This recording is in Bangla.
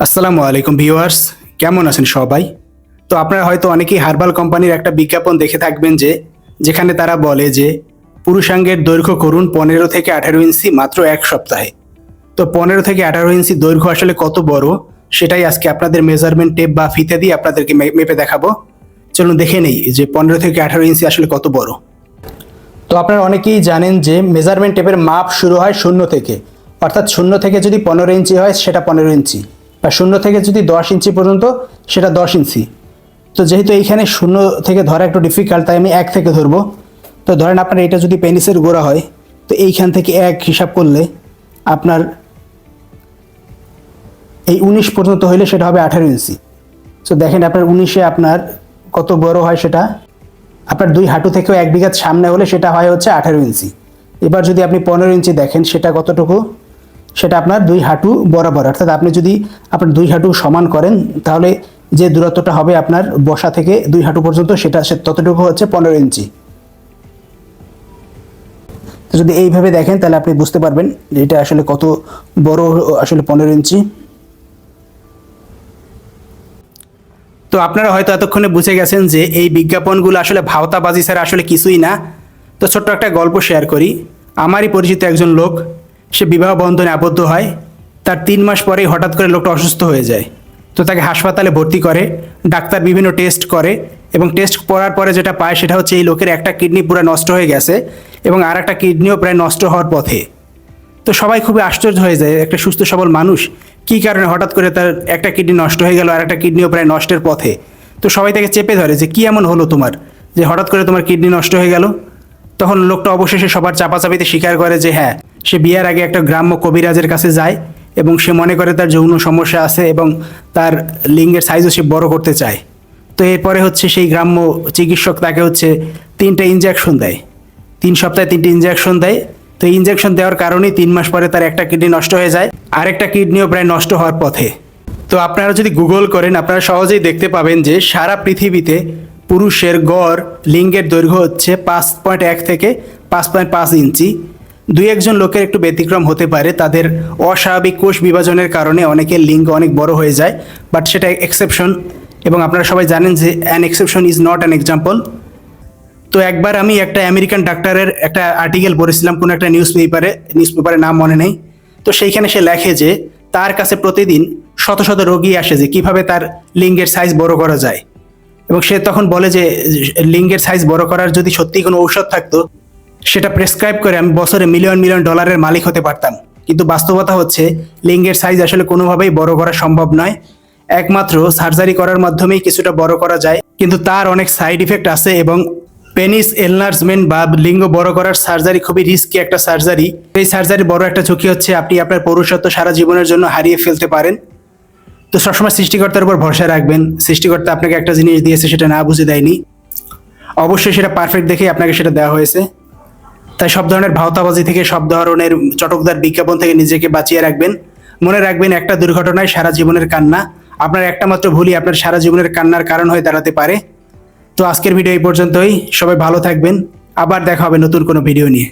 আসসালামু আলাইকুম ভিউয়ার্স, কেমন আছেন সবাই? তো আপনারা হয়তো অনেকেই হার্বাল কোম্পানির একটা বিজ্ঞাপন দেখে থাকবেন যেখানে তারা বলে যে পুরুষাঙ্গের দৈর্ঘ্য করুন 15 থেকে 18 ইঞ্চি মাত্র এক সপ্তাহে। তো 15 থেকে 18 ইঞ্চি দৈর্ঘ্য আসলে কত বড় সেটাই আজকে আপনাদের মেজারমেন্ট টেপ বা ফিতা দিয়ে আপনাদেরকে মেপে দেখাবো। চলুন দেখে নেই যে 15 থেকে 18 ইঞ্চি আসলে কত বড়। তো আপনারা অনেকেই জানেন যে মেজারমেন্ট টেপের মাপ শুরু হয় 0 থেকে, অর্থাৎ 0 থেকে যদি 15 ইঞ্চি হয় সেটা 15 ইঞ্চি, বা 0 থেকে যদি 10 ইঞ্চি পর্যন্ত সেটা 10 ইঞ্চি। তো যেহেতু এইখানে 0 থেকে ধরা একটু ডিফিকাল্ট, তাই আমি 1 থেকে ধরবো। তো ধরেন আপনার এটা যদি পেনিসের গোড়া হয়, তো এইখান থেকে 1 হিসাব করলে আপনার এই 19 পর্যন্ত হইলে সেটা হবে 18 ইঞ্চি। তো দেখেন আপনার 19-এ আপনার কত বড় হয়, সেটা আপনার 2 হাঁটু থেকেও 1 বিঘাত সামনে হলে সেটা হয় হচ্ছে 18 ইঞ্চি। এবার যদি আপনি 15 ইঞ্চি দেখেন সেটা কতটুকু, সেটা আপনার 2 হাঁটু বরাবর, অর্থাৎ আপনি যদি আপনার 2 হাঁটু সমান করেন তাহলে যে দূরত্বটা হবে আপনার বসা থেকে 2 হাঁটু পর্যন্ত সেটা ততটুকু হচ্ছে 15 ইঞ্চি। তো যদি এইভাবে দেখেন তাহলে আপনি বুঝতে পারবেন যে এটা আসলে কত বড়, আসলে 15 ইঞ্চি। তো আপনারা হয়তো এতক্ষণে বুঝে গেছেন যে এই বিজ্ঞাপনগুলো আসলে ভাওতাবাজি ছাড়া আসলে কিছুই না। তো ছোট্ট একটা গল্প শেয়ার করি। আমারই পরিচিত একজন লোক, সে বিবাহ বন্ধনে আবদ্ধ হয়। তার 3 মাস পরেই হঠাৎ করে লোকটা অসুস্থ হয়ে যায়। তো তাকে হাসপাতালে ভর্তি করে, ডাক্তার বিভিন্ন টেস্ট করে এবং টেস্ট করার পরে যেটা পায় সেটা হচ্ছে এই লোকের একটা কিডনি পুরো নষ্ট হয়ে গেছে এবং আর একটা কিডনিও প্রায় নষ্ট হওয়ার পথে। তো সবাই খুবই আশ্চর্য হয়ে যায়, একটা সুস্থ সবল মানুষ কী কারণে হঠাৎ করে তার একটা কিডনি নষ্ট হয়ে গেল আর একটা কিডনিও প্রায় নষ্টের পথে। তো সবাই তাকে চেপে ধরে যে কী এমন হলো তোমার, যে হঠাৎ করে তোমার কিডনি নষ্ট হয়ে গেল। তখন লোকটা অবশেষে সবার চাপাচাপিতে স্বীকার করে যে হ্যাঁ, সে বিয়ের আগে একটা গ্রাম্য কবিরাজের কাছে যায় এবং সে মনে করে তার যৌন সমস্যা আছে এবং তার লিঙ্গের সাইজও সে বড় করতে চায়। তো এরপরে হচ্ছে সেই গ্রাম্য চিকিৎসক তাকে হচ্ছে 3টে ইনজেকশন দেয়, 3 সপ্তাহে 3টে ইনজেকশন দেয়। তো ইনজেকশন দেওয়ার কারণেই 3 মাস পরে তার একটা কিডনি নষ্ট হয়ে যায়, আরেকটা কিডনিও প্রায় নষ্ট হওয়ার পথে। তো আপনারা যদি গুগল করেন আপনারা সহজেই দেখতে পাবেন যে সারা পৃথিবীতে পুরুষের গড় লিঙ্গের দৈর্ঘ্য হচ্ছে 5.1 থেকে 5.5 ইঞ্চি। 2-1 লোকের একটু ব্যতিক্রম হতে পারে, তাদের অস্বাভাবিক কোষ বিভাজনের কারণে অনেকের লিঙ্গ অনেক বড় হয়ে যায়, বাট সেটা এক্সেপশন। এবং আপনারা সবাই জানেন যে an exception is not an example. তো একবার আমি একটা আমেরিকান ডাক্তারের একটা আর্টিকেল পড়েছিলাম কোনো একটা নিউজপেপারের নাম মনে নেই। তো সেইখানে সে লেখে যে তার কাছে প্রতিদিন শত শত রোগী আসে যে কিভাবে তার লিঙ্গের সাইজ বড় করা যায়। এবং সে তখন বলে যে লিঙ্গের সাইজ বড় করার যদি সত্যিই কোনো ঔষধ থাকতো সেটা প্রেসক্রাইব করে আমি বছরে মিলিয়ন মিলিয়ন ডলারের মালিক হতে পারতাম। কিন্তু বাস্তবতা হচ্ছে লিঙ্গের সাইজ আসলে কোনোভাবেই বড় করা সম্ভব নয়। একমাত্র সার্জারি করার মাধ্যমেই কিছুটা বড় করা যায়, কিন্তু তার অনেক সাইড ইফেক্ট আছে এবং পেনিস এনলার্জমেন্ট বা লিঙ্গ বড় করার সার্জারি খুবই রিস্কি একটা সার্জারি। এই সার্জারি বড় একটা ঝুঁকি হচ্ছে আপনি আপনার পৌরুষত্ব সারা জীবনের জন্য হারিয়ে ফেলতে পারেন। তো সবসময় সৃষ্টিকর্তার উপর ভরসা রাখবেন। সৃষ্টিকর্তা আপনাকে একটা জিনিস দিয়েছে, সেটা না বুঝে দেয়নি, অবশ্যই সেটা পারফেক্ট দেখেই আপনাকে সেটা দেওয়া হয়েছে। তাই সব ধরনের ভাওতাবাজি থেকে, সব ধরনের চটকদার বিজ্ঞাপন থেকে নিজেকে বাঁচিয়ে রাখবেন। মনে রাখবেন একটা দুর্ঘটনায় সারা জীবনের কান্না, আপনার একটা মাত্র ভুলই আপনার সারা জীবনের কান্নার কারণ হয়ে দাঁড়াতে পারে। তো আজকের ভিডিও এই পর্যন্তই, সবাই ভালো থাকবেন, আবার দেখা হবে নতুন কোনো ভিডিও নিয়ে।